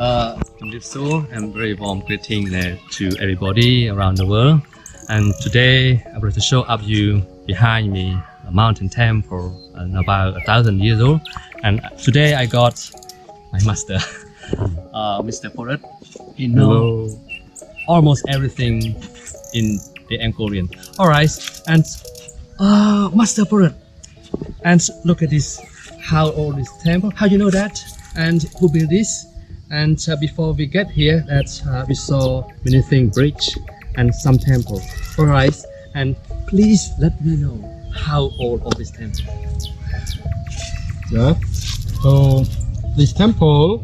and very warm greeting to everybody around the world. And today I'm going to show up you behind me a mountain temple about 1,000 years old. And today I got my master, Mr. Porret. He knows almost everything in the Angkorian. Alright, and Master Porret, and look at this, how old is temple? How you know that? And who built this? And before we get here, we saw many things, bridge and some temple. Alright, and please let me know how old of this temple. Yeah. So this temple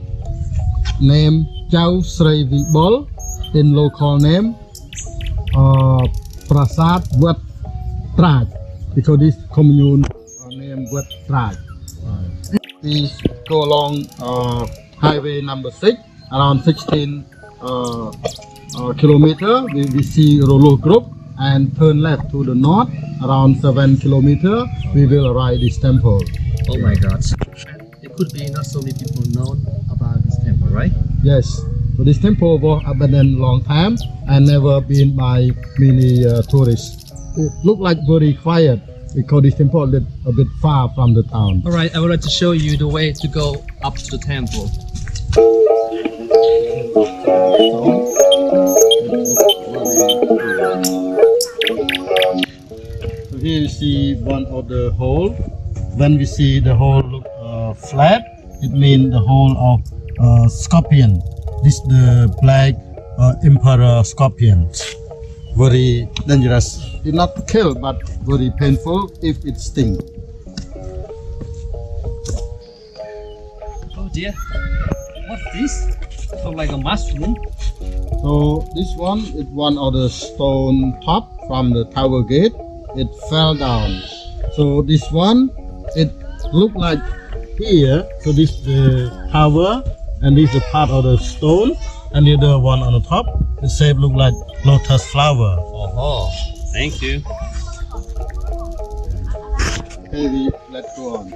named Chau Srie Vibo, in local name Prasad Wat Trach, because this commune named Wat Trach. We go along highway number 6, around 16 kilometer. We see Rolo Group and turn left to the north, around 7 kilometer. We will arrive this temple. Oh my God! It could be not so many people know about this temple, right? Yes. So this temple was abandoned long time and never been by many tourists. It looked like very quiet because this temple is a bit far from the town. Alright, I would like to show you the way to go up to the temple. So here you see one of the hole. When we see the hole look flat, it means the hole of scorpion. This is the black emperor scorpion. Very dangerous. It's not kill, but very painful if it stings. Oh dear, what's this? Looks like a mushroom. So this one is one of the stone top from the tower gate. It fell down. So this one, it looked like here. So this is the tower, and this is a part of the stone, and the other one on the top. The shape look like lotus flower. Oh, thank you. Okay, let's go on.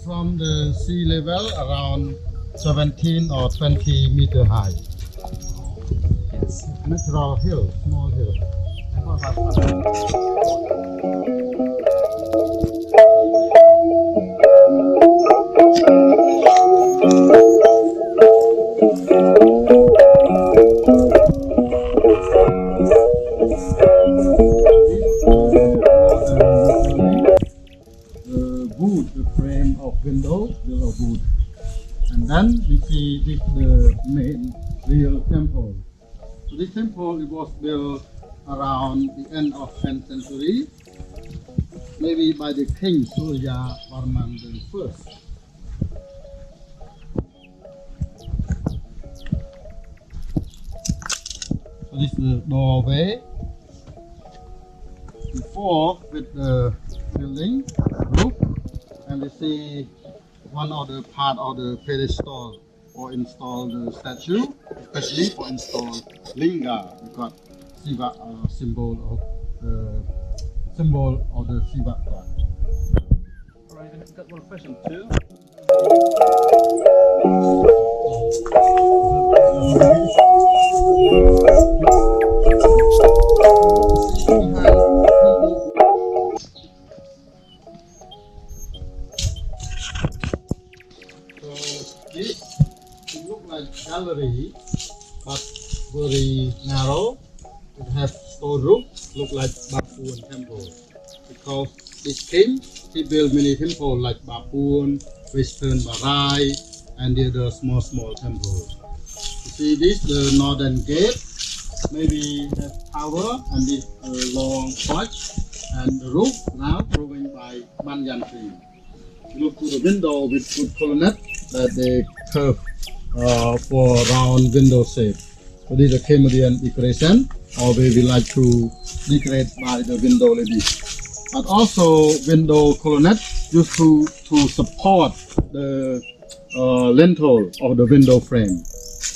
From the sea level around 17 or 20 meter high. Yes. Natural hill, small hill. The frame of window, built of wood. And then we see this the main real temple. So this temple, it was built around the end of 10th century, maybe by the King Surya Varman I. So this is the doorway. Before with the building roof, and we see one of the part of the pedestal for install the statue, especially for install linga. We got Shiva symbol of the Shiva god. Alright, I've got one question too. It looks like gallery, but very narrow. It has stone roof, look like Bapun temple. Because this king, he built many temples like Bapun, Western Barai, and the other small temples. You see this, the northern gate, maybe the tower and this long porch, and the roof now proven by banyan tree. You look to the window with good colonnade, that they curve for round window shape. So this is a Cambodian decoration, or we like to decorate by the window like this. But also window colonnade used to support the lintel of the window frame,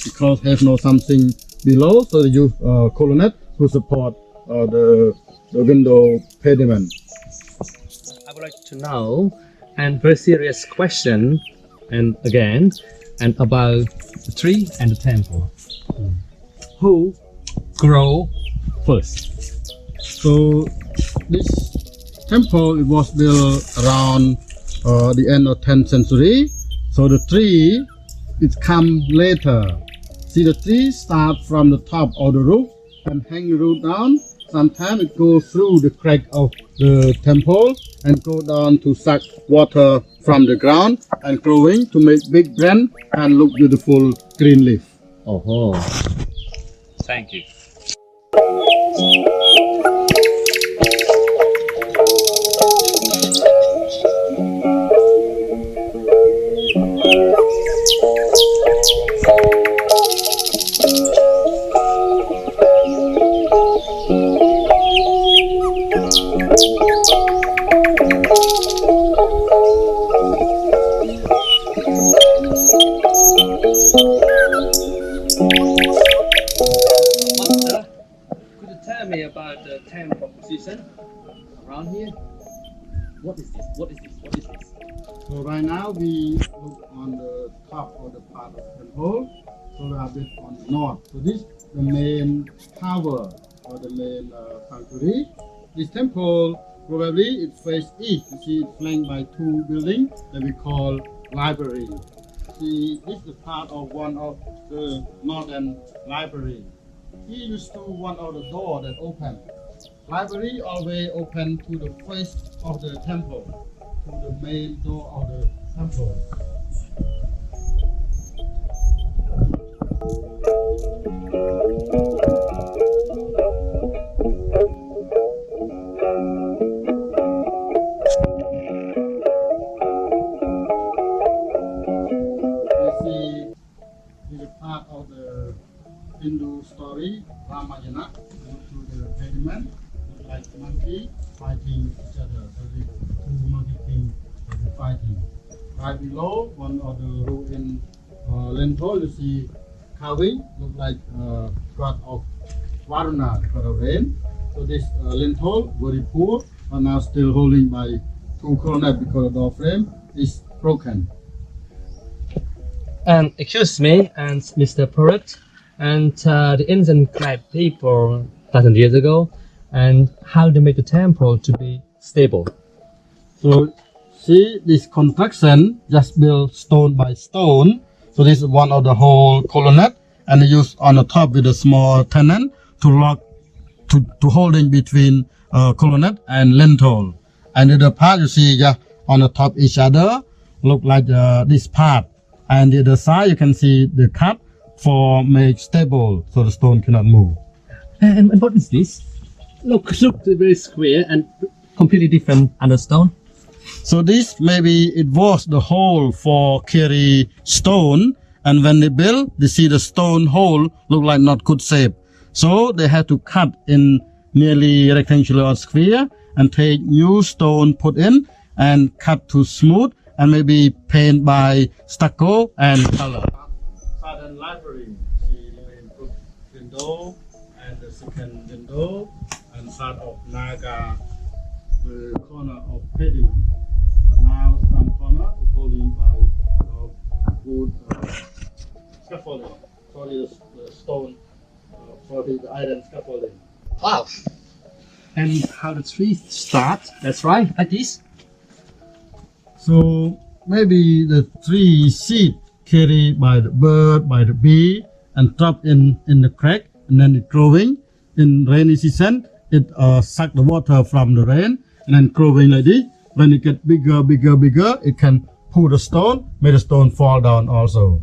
because have no something below, so they use colonnade to support the window pediment. I would like to know, and very serious question, and again, and about the tree and the temple. Who grow first? So this temple, it was built around the end of 10th century. So the tree, it come later. See, the tree start from the top of the roof and hang the root down. Sometimes it goes through the crack of the temple and go down to suck water from the ground and growing to make big branch and look beautiful green leaf. Oh, thank you. Master, could you tell me about the temple position around here? What is this? What is this? What is this? So right now we look on the top of the part of the temple. So we are a bit on the north. So this is the main tower or the main sanctuary. This temple probably it faces east. You see it's flanked by two buildings that we call library. See, this is the part of one of the northern library. Here you see one of the door that open. Library always open to the face of the temple, to the main door of the temple. Part of the Hindu story, Ramayana, to the pediment, like monkey fighting each other. So the two monkey kings fighting. Right below, one of the ruin lintel, you see carving, look like god of Varuna, the god of rain. So this lintel, very poor, but now still holding by two colonnades because the door frame is broken. And excuse me, and Mr. Pruitt, and the ancient tribe people 1,000 years ago, and how they make the temple to be stable. So see this construction just built stone by stone. So this is one of the whole colonnade, and they use on the top with a small tenon to lock to hold in between colonnade and lintel. And the part you see just on the top each other look like this part. And the other side you can see the cut for make stable so the stone cannot move. And what is this? Look very square and completely different under stone. So this maybe it was the hole for carry stone, and when they build, they see the stone hole look like not good shape. So they had to cut in nearly rectangular or square and take new stone put in and cut to smooth and maybe paint by stucco and color. Southern library, see the main window and the second window and part of Naga, the corner of pediment. And now some corner is holding by wood scaffolding, for the stone, for the iron scaffolding. Wow! And how the tree start? That's right, like this. So maybe the tree seed carried by the bird, by the bee, and drop in the crack, and then it growing. In rainy season, it suck the water from the rain, and then growing like this. When it get bigger, it can pull the stone, make the stone fall down also.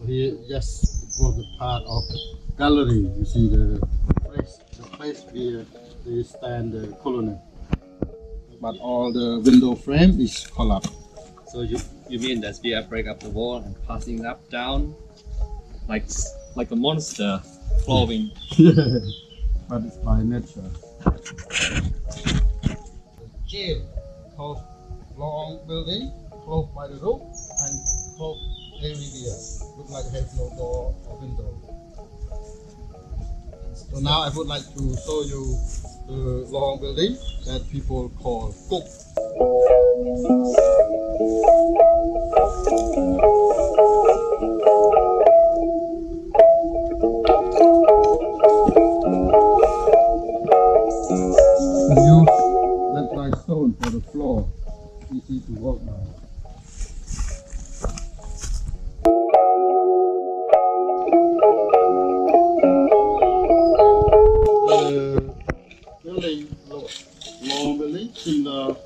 Here, yes, it was a part of gallery. You see the place where they stand the colonel. But all the window frame is collapsed. So you mean that we are break up the wall and passing up down like a monster flowing? But it's by nature. Jail, close long building, close by the roof and close everywhere. Look like it has no door or window. So now I would like to show you the long building that people call Tuk. Use that like stone for the floor. Easy to walk now. Building, long building in the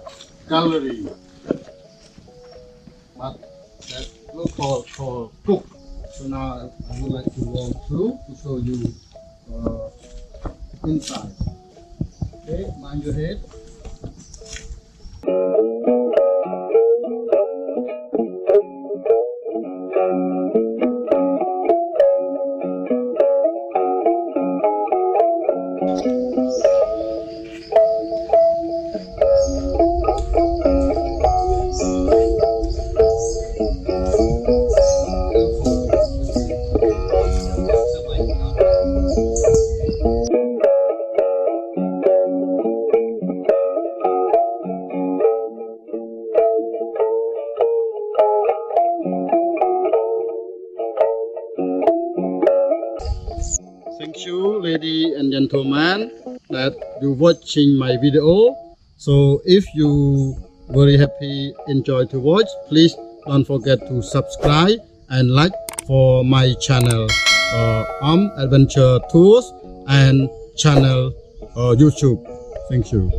gallery, but that look called Tuk. So now I would like to walk through to show you inside. Okay, mind your head. Thank you, ladies and gentlemen, that you watching my video. So if you very happy, enjoy to watch, please don't forget to subscribe and like for my channel Adventure Tours and channel YouTube. Thank you.